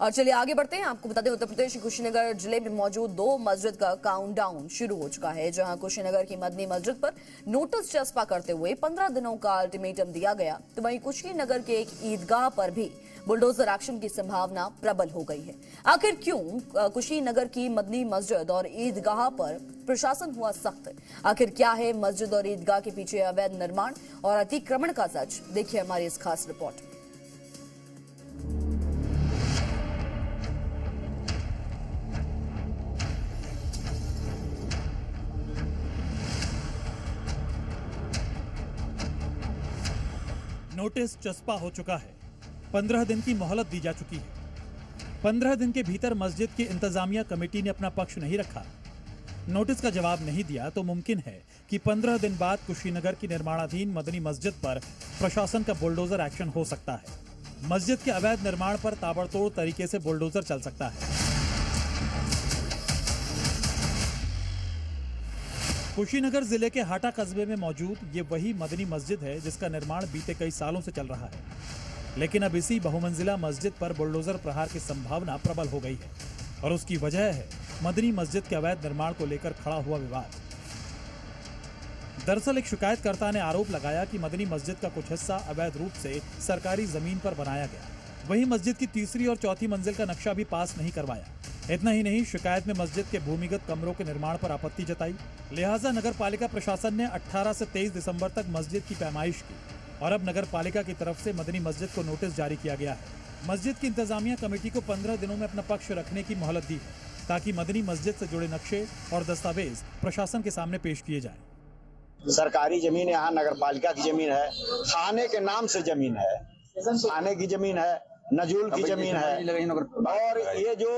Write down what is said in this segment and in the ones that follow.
और चलिए आगे बढ़ते हैं। आपको बता दें उत्तर प्रदेश के कुशीनगर जिले में मौजूद 2 मस्जिद का काउंटडाउन शुरू हो चुका है, जहां कुशीनगर की मदनी मस्जिद पर नोटिस चस्पा करते हुए 15 दिनों का अल्टीमेटम दिया गया, तो वहीं कुशीनगर के एक ईदगाह पर भी बुलडोजर एक्शन की संभावना प्रबल हो गई है। आखिर क्यों कुशीनगर की मदनी मस्जिद और ईदगाह पर प्रशासन हुआ सख्त? आखिर क्या है मस्जिद और ईदगाह के पीछे अवैध निर्माण और अतिक्रमण का सच? देखिए हमारी इस खास रिपोर्ट। नोटिस चस्पा हो चुका है। 15 दिन की मोहलत दी जा चुकी है। 15 दिन के भीतर मस्जिद की इंतजामिया कमेटी ने अपना पक्ष नहीं रखा, नोटिस का जवाब नहीं दिया, तो मुमकिन है कि 15 दिन बाद कुशीनगर की निर्माणाधीन मदनी मस्जिद पर प्रशासन का बुलडोजर एक्शन हो सकता है। मस्जिद के अवैध निर्माण पर ताबड़तोड़ तरीके से बुलडोजर चल सकता है। कुशीनगर जिले के हाटा कस्बे में मौजूद ये वही मदनी मस्जिद है जिसका निर्माण बीते कई सालों से चल रहा है, लेकिन अब इसी बहुमंजिला मस्जिद पर बुलडोजर प्रहार की संभावना प्रबल हो गई है और उसकी वजह है मदनी मस्जिद के अवैध निर्माण को लेकर खड़ा हुआ विवाद। दरअसल एक शिकायतकर्ता ने आरोप लगाया कि मदनी मस्जिद का कुछ हिस्सा अवैध रूप से सरकारी जमीन पर बनाया गया, वहीं मस्जिद की तीसरी और चौथी मंजिल का नक्शा भी पास नहीं करवाया। इतना ही नहीं, शिकायत में मस्जिद के भूमिगत कमरों के निर्माण पर आपत्ति जताई। लिहाजा नगर पालिका प्रशासन ने 18 से 23 दिसंबर तक मस्जिद की पैमाइश की और अब नगर पालिका की तरफ से मदनी मस्जिद को नोटिस जारी किया गया है। मस्जिद की इंतजामिया कमेटी को 15 दिनों में अपना पक्ष रखने की मोहलत दी है ताकि मदनी मस्जिद से जुड़े नक्शे और दस्तावेज प्रशासन के सामने पेश किए जाएं। सरकारी जमीन यहाँ नगर पालिका की जमीन है, थाने के नाम से जमीन है, थाने की जमीन है, नजूल की जमीन है, और ये जो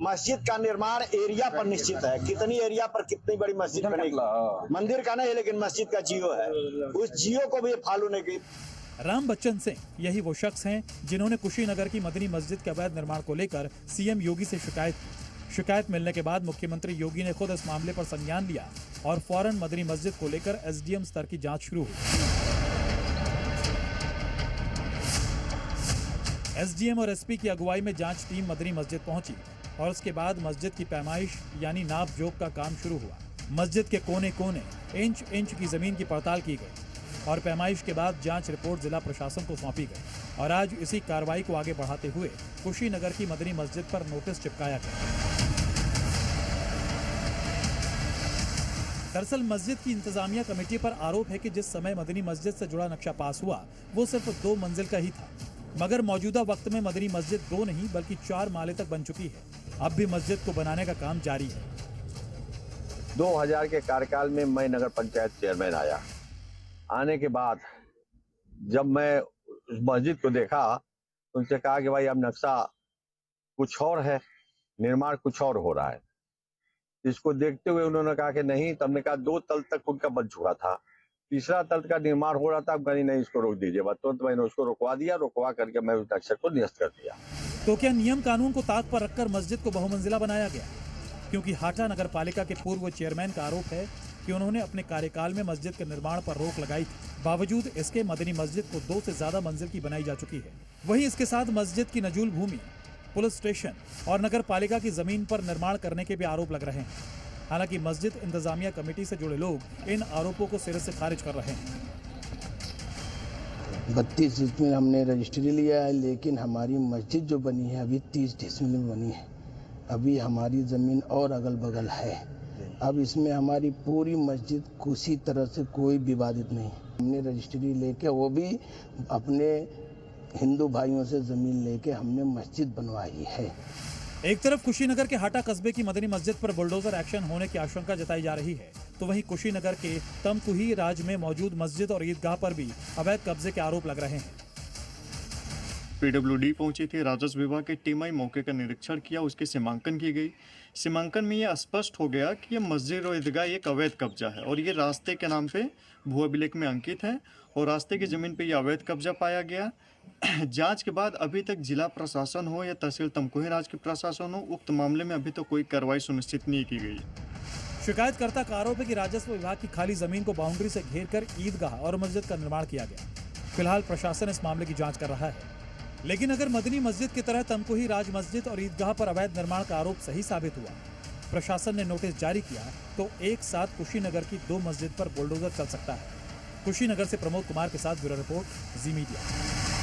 मस्जिद का निर्माण एरिया पर निश्चित है, कितनी एरिया पर कितनी बड़ी मस्जिद बनेगी। मंदिर का नहीं, लेकिन मस्जिद का जियो है, उस जियो को भी फॉलो नहीं की। राम बच्चन सिंह यही वो शख्स हैं जिन्होंने कुशीनगर की मदनी मस्जिद के अवैध निर्माण को लेकर सीएम योगी से शिकायत की। शिकायत मिलने के बाद मुख्यमंत्री योगी ने खुद इस मामले पर संज्ञान लिया और फौरन मदनी मस्जिद को लेकर एसडीएम स्तर की जांच शुरू हुई। एसडीएम और एसपी की अगुवाई में जांच टीम मदनी मस्जिद पहुंची और उसके बाद मस्जिद की पैमाइश यानी नाप जोख का काम शुरू हुआ। मस्जिद के कोने कोने इंच इंच की जमीन की पड़ताल की गई और पैमाइश के बाद जांच रिपोर्ट जिला प्रशासन को सौंपी गई और आज इसी कार्रवाई को आगे बढ़ाते हुए कुशीनगर की मदनी मस्जिद पर नोटिस चिपकाया गया। दरअसल मस्जिद की इंतजामिया कमेटी पर आरोप है कि जिस समय मदनी मस्जिद से जुड़ा नक्शा पास हुआ वो सिर्फ 2 मंजिल का ही था, मगर मौजूदा वक्त में मदनी मस्जिद 2 नहीं बल्कि 4 माले तक बन चुकी है। अब भी मस्जिद को बनाने का काम जारी है। 2000 के कार्यकाल में मैं नगर पंचायत चेयरमैन आया। आने के बाद जब मैं उस मस्जिद को देखा, उनसे कहा कि भाई अब नक्शा कुछ और है, निर्माण कुछ और हो रहा है। इसको देखते हुए उन्होंने कहा कि नहीं, तब ने कहा 2 तल तक उनका बन चुका था, तीसरा तल का निर्माण हो रहा था। अब नहीं, इसको रोक दीजिए। तुरंत मैंने उसको रुकवा दिया, रुकवा करके मैं उस नक्शे को निरस्त कर दिया। तो क्या नियम कानून को ताक पर रखकर मस्जिद को बहुमंजिला बनाया गया? क्योंकि हाटा नगर पालिका के पूर्व चेयरमैन का आरोप है कि उन्होंने अपने कार्यकाल में मस्जिद के निर्माण पर रोक लगाई थी। बावजूद इसके मदनी मस्जिद को 2 से ज्यादा मंजिल की बनाई जा चुकी है। वहीं इसके साथ मस्जिद की नजूल भूमि, पुलिस स्टेशन और नगर पालिका की जमीन पर निर्माण करने के भी आरोप लग रहे हैं। हालांकि मस्जिद इंतजामिया कमेटी से जुड़े लोग इन आरोपों को सिरे से खारिज कर रहे हैं। 32 डिसमिल हमने रजिस्ट्री लिया है, लेकिन हमारी मस्जिद जो बनी है अभी 30 डिसमिल में बनी है। अभी हमारी ज़मीन और अगल बगल है। अब इसमें हमारी पूरी मस्जिद किसी तरह से कोई विवादित नहीं। हमने रजिस्ट्री लेके, वो भी अपने हिंदू भाइयों से ज़मीन लेके हमने मस्जिद बनवाई है। एक तरफ कुशीनगर के हाटा कस्बे की मदनी मस्जिद पर बुलडोजर एक्शन होने की आशंका जताई जा रही है, तो वहीं कुशीनगर के तमकुही राज में मौजूद मस्जिद और ईदगाह पर भी अवैध कब्जे के आरोप लग रहे हैं। पीडब्ल्यूडी पहुंची थी, राजस्व विभाग की टीम आई, मौके का निरीक्षण किया, उसकी सीमांकन की गई। सीमांकन में यह स्पष्ट हो गया कि यह मस्जिद और ईदगाह एक अवैध कब्जा है और ये रास्ते के नाम पे भू अभिलेख में अंकित है और रास्ते की जमीन पे यह अवैध कब्जा पाया गया। जांच के बाद अभी तक जिला प्रशासन हो या तहसील तमकुही राज के प्रशासन हो, उक्त मामले में अभी तो कोई कार्रवाई सुनिश्चित नहीं की गई। शिकायतकर्ता का आरोप है कि राजस्व विभाग की खाली जमीन को बाउंड्री से घेरकर ईदगाह और मस्जिद का निर्माण किया गया। फिलहाल प्रशासन इस मामले की जांच कर रहा है। लेकिन अगर मदनी मस्जिद की तरह तमकुही राज मस्जिद और ईदगाह पर अवैध निर्माण का आरोप सही साबित हुआ, प्रशासन ने नोटिस जारी किया, तो एक साथ कुशीनगर की 2 मस्जिद पर बुलडोजर चल सकता है। कुशीनगर से प्रमोद कुमार के साथ ब्यूरो रिपोर्ट, जी मीडिया।